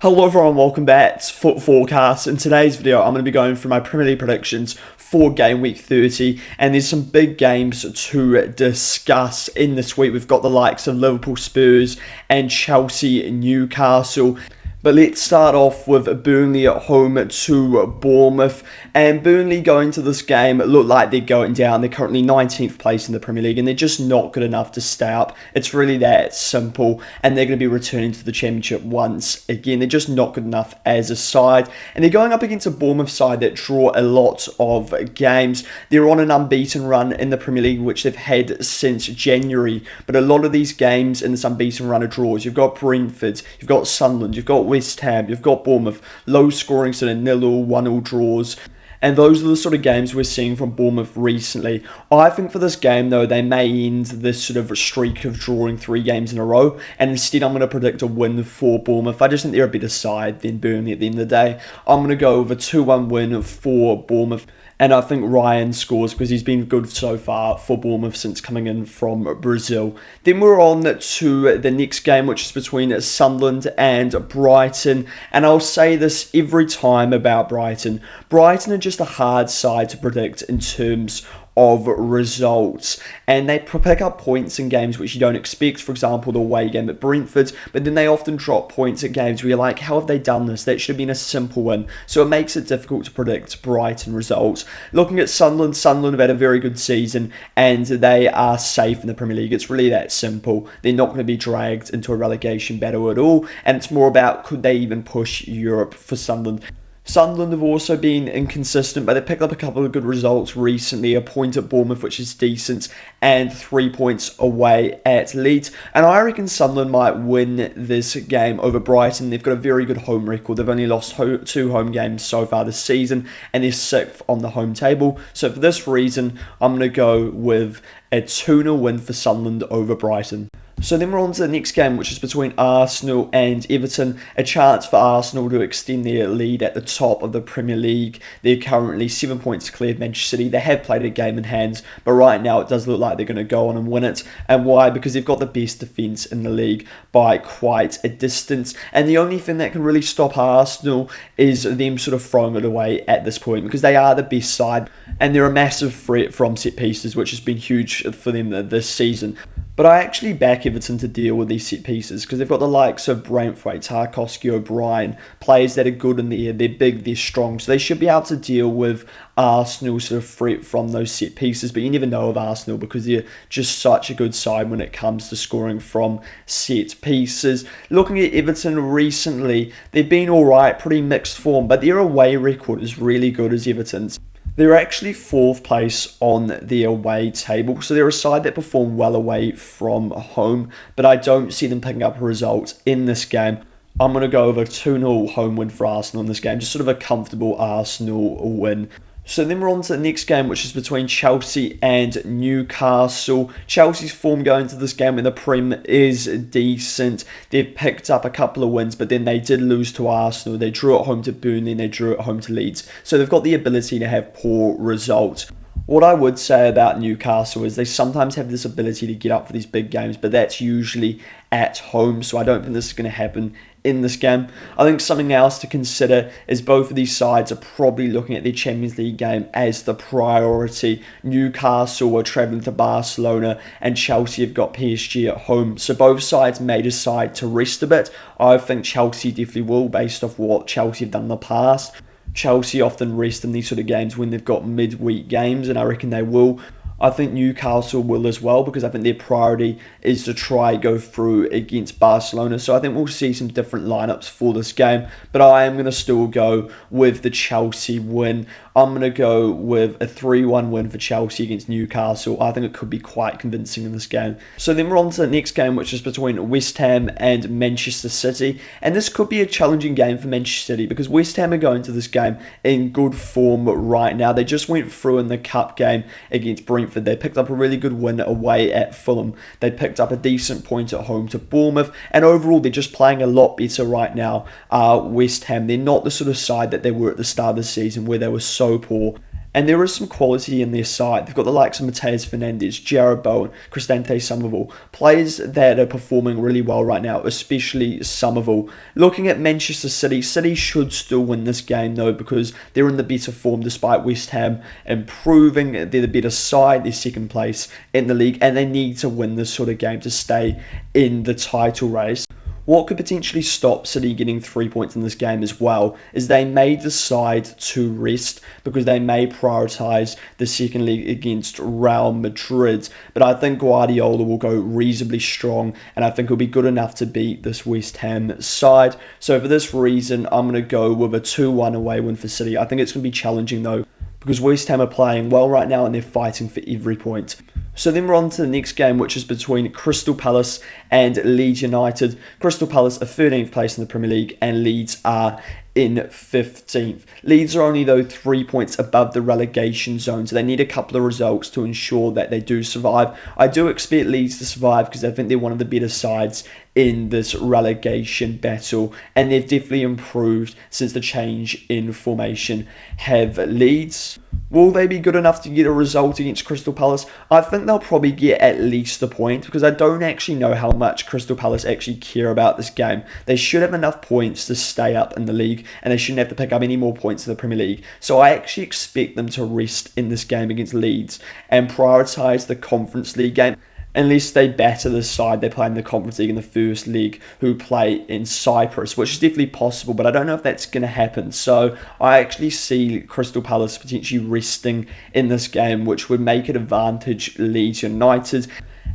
Hello everyone, welcome back to Foot Forecast. In today's video, I'm going to be going through my Premier League predictions for Game Week 30, and there's some big games to discuss in this week. We've got the likes of Liverpool, Spurs, and Chelsea, Newcastle. But let's start off with Burnley at home to Bournemouth. And Burnley going to this game look like they're going down. They're currently 19th place in the Premier League and they're just not good enough to stay up. It's really that simple. And they're going to be returning to the Championship once again. They're just not good enough as a side. And they're going up against a Bournemouth side that draw a lot of games. They're on an unbeaten run in the Premier League, which they've had since January. But a lot of these games in this unbeaten run are draws. You've got Brentford, you've got Sunderland, you've got West Ham, you've got Bournemouth, low scoring sort of 0-0, 1-0 draws. And those are the sort of games we're seeing from Bournemouth recently. I think for this game, though, they may end this sort of streak of drawing 3 games in a row. And instead, I'm going to predict a win for Bournemouth. I just think they're a better side than Burnley at the end of the day. I'm going to go with a 2-1 win for Bournemouth. And I think Ryan scores because he's been good so far for Bournemouth since coming in from Brazil. Then we're on to the next game, which is between Sunderland and Brighton. And I'll say this every time about Brighton. Brighton are just a hard side to predict in terms of results, and they pick up points in games which you don't expect. For example, the away game at Brentford, but then they often drop points at games where you're like, how have they done this? That should have been a simple win. So it makes it difficult to predict Brighton results. Looking at Sunderland have had a very good season and they are safe in the Premier League. It's really that simple. They're not going to be dragged into a relegation battle at all, and it's more about could they even push Europe for Sunderland. Sunderland have also been inconsistent, but they picked up a couple of good results recently. A point at Bournemouth, which is decent, and 3 points away at Leeds. And I reckon Sunderland might win this game over Brighton. They've got a very good home record. They've only lost 2 home games so far this season, and they're 6th on the home table. So for this reason, I'm going to go with a 2-0 win for Sunderland over Brighton. So then we're on to the next game, which is between Arsenal and Everton. A chance for Arsenal to extend their lead at the top of the Premier League. They're currently 7 points clear of Manchester City. They have played a game in hand, but right now it does look like they're going to go on and win it. And why? Because they've got the best defence in the league by quite a distance. And the only thing that can really stop Arsenal is them sort of throwing it away at this point, because they are the best side and they're a massive threat from set pieces, which has been huge for them this season. But I actually back Everton to deal with these set pieces because they've got the likes of Braithwaite, Tarkowski, O'Brien, players that are good in the air, they're big, they're strong, so they should be able to deal with Arsenal's sort of threat from those set pieces. But you never know of Arsenal because they're just such a good side when it comes to scoring from set pieces. Looking at Everton recently, they've been alright, pretty mixed form, but their away record is really good as Everton's. They're actually 4th place on the away table, so they're a side that perform well away from home, but I don't see them picking up a result in this game. I'm going to go with a 2-0 home win for Arsenal in this game, just sort of a comfortable Arsenal win. So then we're on to the next game, which is between Chelsea and Newcastle. Chelsea's form going to this game in the Prem is decent. They've picked up a couple of wins, but then they did lose to Arsenal. They drew at home to Burnley and they drew at home to Leeds. So they've got the ability to have poor results. What I would say about Newcastle is they sometimes have this ability to get up for these big games, but that's usually at home, so I don't think this is going to happen in this game. I think something else to consider is both of these sides are probably looking at their Champions League game as the priority. Newcastle are travelling to Barcelona and Chelsea have got PSG at home, so both sides may decide to rest a bit. I think Chelsea definitely will, based off what Chelsea have done in the past. Chelsea often rest in these sort of games when they've got midweek games, and I reckon they will. I think Newcastle will as well, because I think their priority is to try go through against Barcelona. So I think we'll see some different lineups for this game, but I am going to still go with the Chelsea win. I'm going to go with a 3-1 win for Chelsea against Newcastle. I think it could be quite convincing in this game. So then we're on to the next game, which is between West Ham and Manchester City. And this could be a challenging game for Manchester City because West Ham are going to this game in good form right now. They just went through in the cup game against Brentford. They picked up a really good win away at Fulham. They picked up a decent point at home to Bournemouth. And overall, they're just playing a lot better right now. West Ham, they're not the sort of side that they were at the start of the season where they were so poor And there is some quality in their side. They've got the likes of Mateus Fernandes, Jarrod Bowen, Cristante Somerville, players that are performing really well right now, especially Somerville. Looking at Manchester City, City should still win this game though, because they're in the better form despite West Ham improving. They're the better side, they're second place in the league, and they need to win this sort of game to stay in the title race. What could potentially stop City getting 3 points in this game as well is they may decide to rest because they may prioritise the second leg against Real Madrid. But I think Guardiola will go reasonably strong, and I think he'll be good enough to beat this West Ham side. So for this reason, I'm going to go with a 2-1 away win for City. I think it's going to be challenging though, because West Ham are playing well right now and they're fighting for every point. So then we're on to the next game, which is between Crystal Palace and Leeds United. Crystal Palace are 13th place in the Premier League and Leeds are in 15th. Leeds are only though 3 points above the relegation zone, so they need a couple of results to ensure that they do survive. I do expect Leeds to survive because I think they're one of the better sides in this relegation battle, and they've definitely improved since the change in formation. Have Leeds? Will they be good enough to get a result against Crystal Palace? I think they'll probably get at least a point, because I don't actually know how much Crystal Palace actually care about this game. They should have enough points to stay up in the league, and they shouldn't have to pick up any more points in the Premier League. So I actually expect them to rest in this game against Leeds and prioritise the Conference League game, unless they batter the side they play in the Conference League in the first league who play in Cyprus, which is definitely possible, but I don't know if that's going to happen. So I actually see Crystal Palace potentially resting in this game, which would make it advantage Leeds United.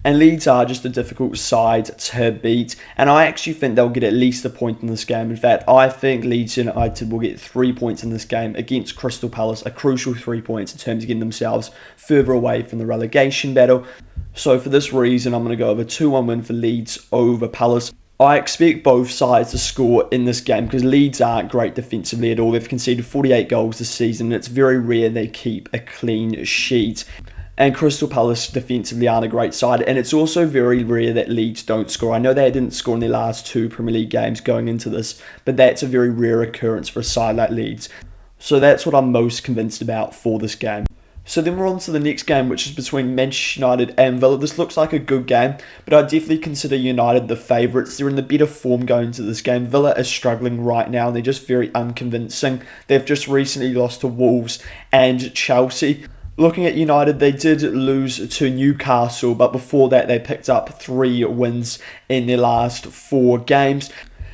And Leeds are just a difficult side to beat, and I actually think they'll get at least a point in this game. In fact, I think Leeds United will get 3 points in this game against Crystal Palace, a crucial 3 points in terms of getting themselves further away from the relegation battle. So for this reason, I'm going to go over 2-1 win for Leeds over Palace. I expect both sides to score in this game because Leeds aren't great defensively at all. They've conceded 48 goals this season, and it's very rare they keep a clean sheet. And Crystal Palace defensively aren't a great side, and it's also very rare that Leeds don't score. I know they didn't score in their last 2 Premier League games going into this, but that's a very rare occurrence for a side like Leeds. So that's what I'm most convinced about for this game. So then we're on to the next game, which is between Manchester United and Villa. This looks like a good game, but I definitely consider United the favourites. They're in the better form going into this game. Villa is struggling right now, and they're just very unconvincing. They've just recently lost to Wolves and Chelsea. Looking at United, they did lose to Newcastle, but before that they picked up 3 wins in their last 4 games.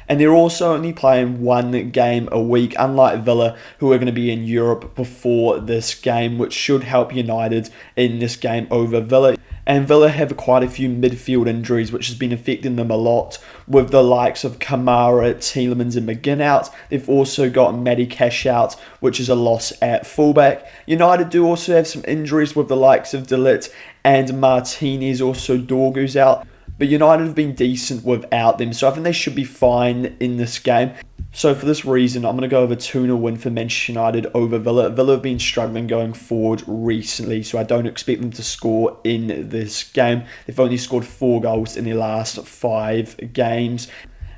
And they're also only playing 1 game a week, unlike Villa, who are going to be in Europe before this game, which should help United in this game over Villa. And Villa have quite a few midfield injuries, which has been affecting them a lot, with the likes of Kamara, Tielemans and McGinn out. They've also got Matty Cash out, which is a loss at fullback. United do also have some injuries with the likes of De Ligt and Martinez, also Dorgu's out. But United have been decent without them, so I think they should be fine in this game. So for this reason, I'm going to go over 2-0 win for Manchester United over Villa. Villa have been struggling going forward recently, so I don't expect them to score in this game. They've only scored 4 goals in their last 5 games.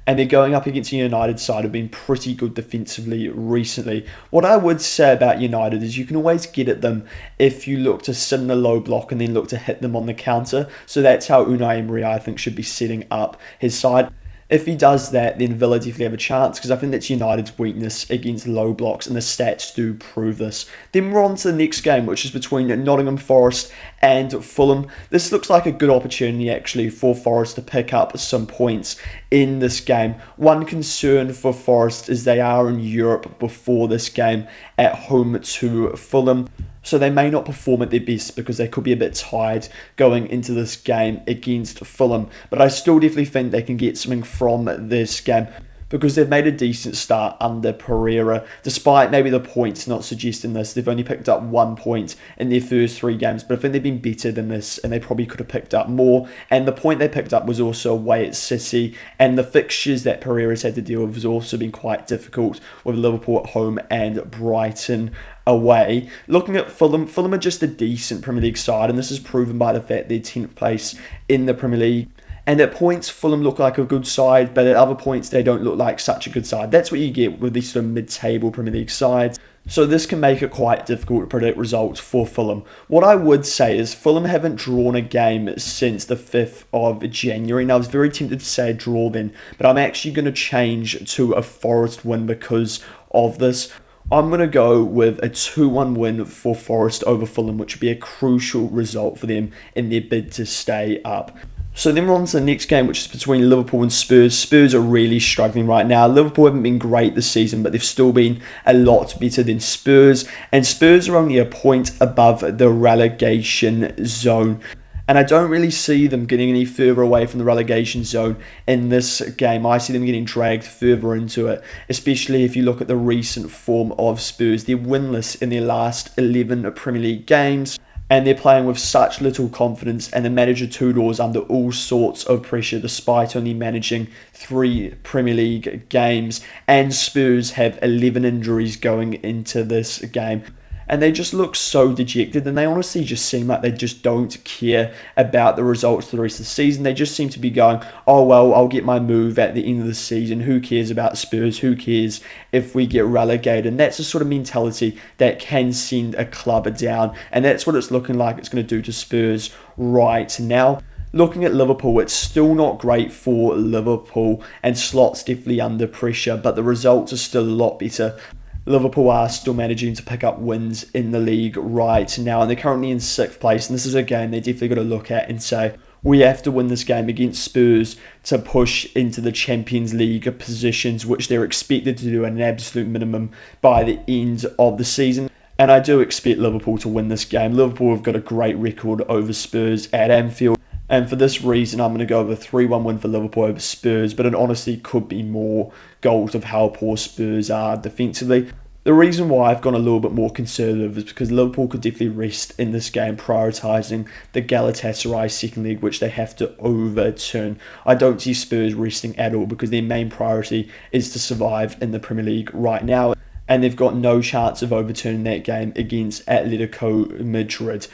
And they're going up against a United side who've been pretty good defensively recently. What I would say about United is you can always get at them if you look to sit in a low block and then look to hit them on the counter. So that's how Unai Emery, I think, should be setting up his side. If he does that, then Villa definitely have a chance, because I think that's United's weakness against low blocks, and the stats do prove this. Then we're on to the next game, which is between Nottingham Forest and Fulham. This looks like a good opportunity, actually, for Forest to pick up some points in this game. One concern for Forest is they are in Europe before this game at home to Fulham. So they may not perform at their best because they could be a bit tired going into this game against Fulham. But I still definitely think they can get something from this game, because they've made a decent start under Pereira. Despite maybe the points not suggesting this, they've only picked up 1 point in their first 3 games. But I think they've been better than this, and they probably could have picked up more. And the point they picked up was also away at City. And the fixtures that Pereira's had to deal with has also been quite difficult, with Liverpool at home and Brighton away. Looking at Fulham, Fulham are just a decent Premier League side, and this is proven by the fact they're 10th place in the Premier League. And at points, Fulham look like a good side, but at other points, they don't look like such a good side. That's what you get with these sort of mid-table Premier League sides. So this can make it quite difficult to predict results for Fulham. What I would say is Fulham haven't drawn a game since the 5th of January. Now I was very tempted to say a draw then, but I'm actually going to change to a Forest win because of this. I'm going to go with a 2-1 win for Forest over Fulham, which would be a crucial result for them in their bid to stay up. So then we're on to the next game, which is between Liverpool and Spurs. Spurs are really struggling right now. Liverpool haven't been great this season, but they've still been a lot better than Spurs. And Spurs are only a point above the relegation zone. And I don't really see them getting any further away from the relegation zone in this game. I see them getting dragged further into it, especially if you look at the recent form of Spurs. They're winless in their last 11 Premier League games, and they're playing with such little confidence, and the manager Tudor's under all sorts of pressure despite only managing 3 Premier League games, and Spurs have 11 injuries going into this game. And they just look so dejected, and they honestly just seem like they just don't care about the results for the rest of the season. They just seem to be going, oh well, I'll get my move at the end of the season. Who cares about Spurs? Who cares if we get relegated? And that's the sort of mentality that can send a club down. And that's what it's looking like it's going to do to Spurs right now. Looking at Liverpool, it's still not great for Liverpool, and Slot's definitely under pressure, but the results are still a lot better. Liverpool are still managing to pick up wins in the league right now, and they're currently in 6th place, and this is a game they definitely got to look at and say, we have to win this game against Spurs to push into the Champions League positions, which they're expected to do at an absolute minimum by the end of the season. And I do expect Liverpool to win this game. Liverpool have got a great record over Spurs at Anfield, and for this reason, I'm going to go with a 3-1 win for Liverpool over Spurs, but it honestly could be more goals of how poor Spurs are defensively. The reason why I've gone a little bit more conservative is because Liverpool could definitely rest in this game, prioritising the Galatasaray second leg, which they have to overturn. I don't see Spurs resting at all because their main priority is to survive in the Premier League right now, and they've got no chance of overturning that game against Atletico Madrid.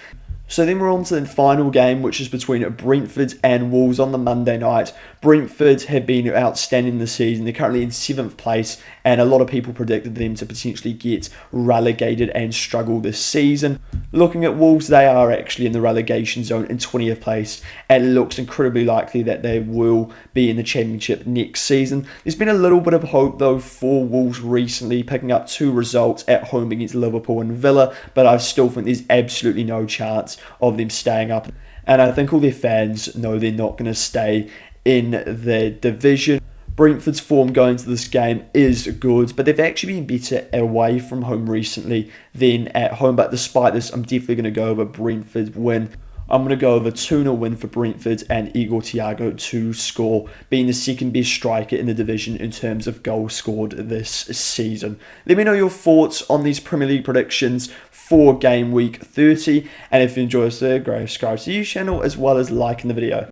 So then we're on to the final game, which is between Brentford and Wolves on the Monday night. Brentford have been outstanding this season. They're currently in 7th place, and a lot of people predicted them to potentially get relegated and struggle this season. Looking at Wolves, they are actually in the relegation zone in 20th place, and it looks incredibly likely that they will be in the Championship next season. There's been a little bit of hope, though, for Wolves recently, picking up 2 results at home against Liverpool and Villa, but I still think there's absolutely no chance of them staying up, and I think all their fans know they're not going to stay in the division. Brentford's form going to this game is good, but they've actually been better away from home recently than at home. But despite this, I'm definitely going to go with a Brentford win. I'm going to go with a 2-0 win for Brentford and Igor Thiago to score, being the second best striker in the division in terms of goals scored this season. Let me know your thoughts on these Premier League predictions for Game Week 30, and if you enjoy this video, subscribe to the channel as well as liking the video.